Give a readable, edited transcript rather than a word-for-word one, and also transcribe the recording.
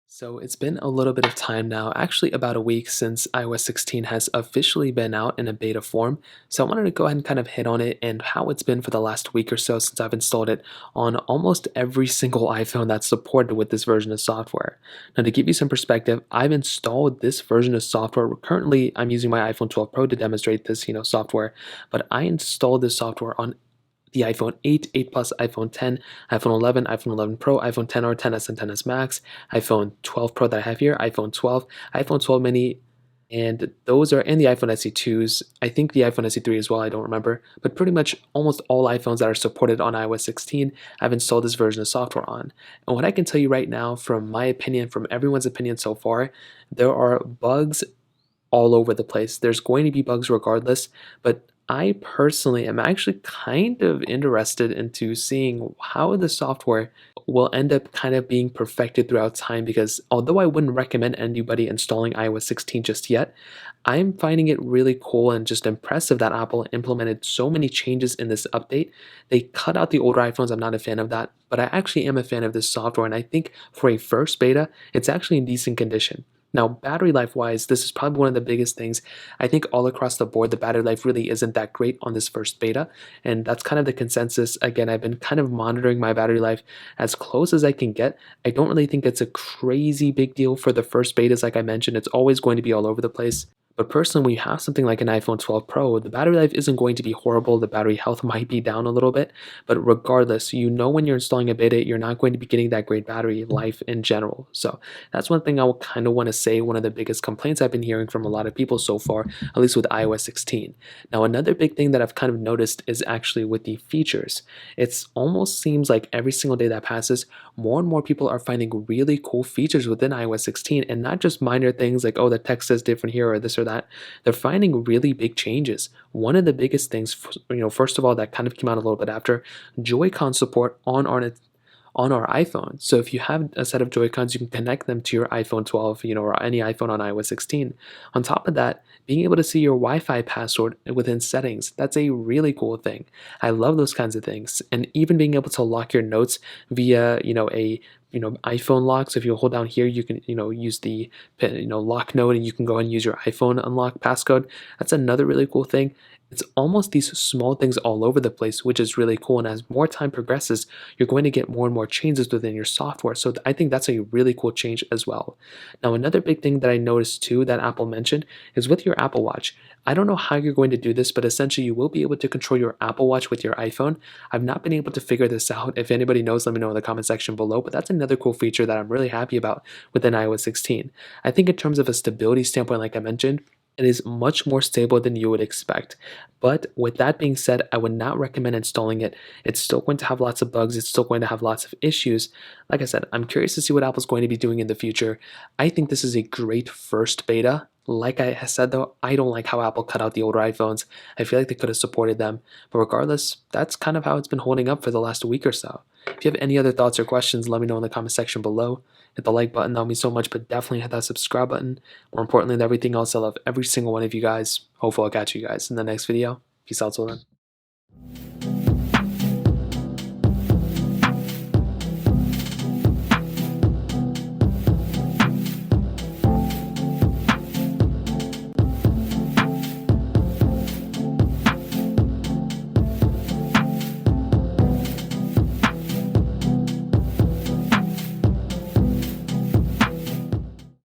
So it's been a little bit of time now, actually about a week since iOS 16 has officially been out in a beta form. So I wanted to go ahead and kind of hit on it and how it's been for the last week or so since I've installed it on almost every single iPhone that's supported with this version of software. Now to give you some perspective, I've installed this version of software. Currently, I'm using my iPhone 12 Pro to demonstrate this, software, but I installed this software on the iPhone 8, 8 Plus, iPhone 10, iPhone 11, iPhone 11 Pro, iPhone 10R, 10s, and 10s Max, iPhone 12 Pro that I have here, iPhone 12, iPhone 12 mini, and those are in the iPhone SE2s. I think the iPhone SE3 as well, I don't remember, but pretty much almost all iPhones that are supported on iOS 16, I've installed this version of software on. And what I can tell you right now, from my opinion, from everyone's opinion so far, there are bugs all over the place. There's going to be bugs regardless, but I personally am actually kind of interested into seeing how the software will end up kind of being perfected throughout time, because although I wouldn't recommend anybody installing iOS 16 just yet, I'm finding it really cool and just impressive that Apple implemented so many changes in this update. They cut out the older iPhones. I'm not a fan of that, but I actually am a fan of this software, and I think for a first beta, it's actually in decent condition. Now, battery life wise, this is probably one of the biggest things. I think all across the board, the battery life really isn't that great on this first beta, and that's kind of the consensus. Again, I've been kind of monitoring my battery life as close as I can get. I don't really think it's a crazy big deal for the first betas. Like I mentioned, it's always going to be all over the place. But personally, when you have something like an iPhone 12 Pro, the battery life isn't going to be horrible. The battery health might be down a little bit, but regardless, when you're installing a beta, you're not going to be getting that great battery life in general. So that's one thing I will kind of want to say, one of the biggest complaints I've been hearing from a lot of people so far, at least with iOS 16. Now, another big thing that I've kind of noticed is actually with the features. It almost seems like every single day that passes, more and more people are finding really cool features within iOS 16, and not just minor things like, oh, the text is different here or this or that. They're finding really big changes. One of the biggest things, first of all, that kind of came out a little bit after, Joy-Con support on our iPhone. So if you have a set of Joy-Cons, you can connect them to your iPhone 12, or any iPhone on iOS 16. On top of that, being able to see your Wi-Fi password within settings, that's a really cool thing. I love those kinds of things. And even being able to lock your notes via, a iPhone lock. So if you hold down here, you can, use the, lock node, and you can go and use your iPhone unlock passcode. That's another really cool thing. It's almost these small things all over the place, which is really cool. And as more time progresses, you're going to get more and more changes within your software. So I think that's a really cool change as well. Now, another big thing that I noticed too that Apple mentioned is with your Apple Watch. I don't know how you're going to do this, but essentially you will be able to control your Apple Watch with your iPhone. I've not been able to figure this out. If anybody knows, let me know in the comment section below, but that's another cool feature that I'm really happy about within iOS 16. I think in terms of a stability standpoint, like I mentioned, it is much more stable than you would expect. But with that being said, I would not recommend installing it. It's still going to have lots of bugs. It's still going to have lots of issues. Like I said, I'm curious to see what Apple's going to be doing in the future. I think this is a great first beta. Like I said though, I don't like how Apple cut out the older iPhones. I feel like they could have supported them. But regardless, that's kind of how it's been holding up for the last week or so. If you have any other thoughts or questions, let me know in the comment section below. Hit the like button, that would mean so much, but definitely hit that subscribe button. More importantly than everything else, I love every single one of you guys. Hopefully I'll catch you guys in the next video. Peace out till then.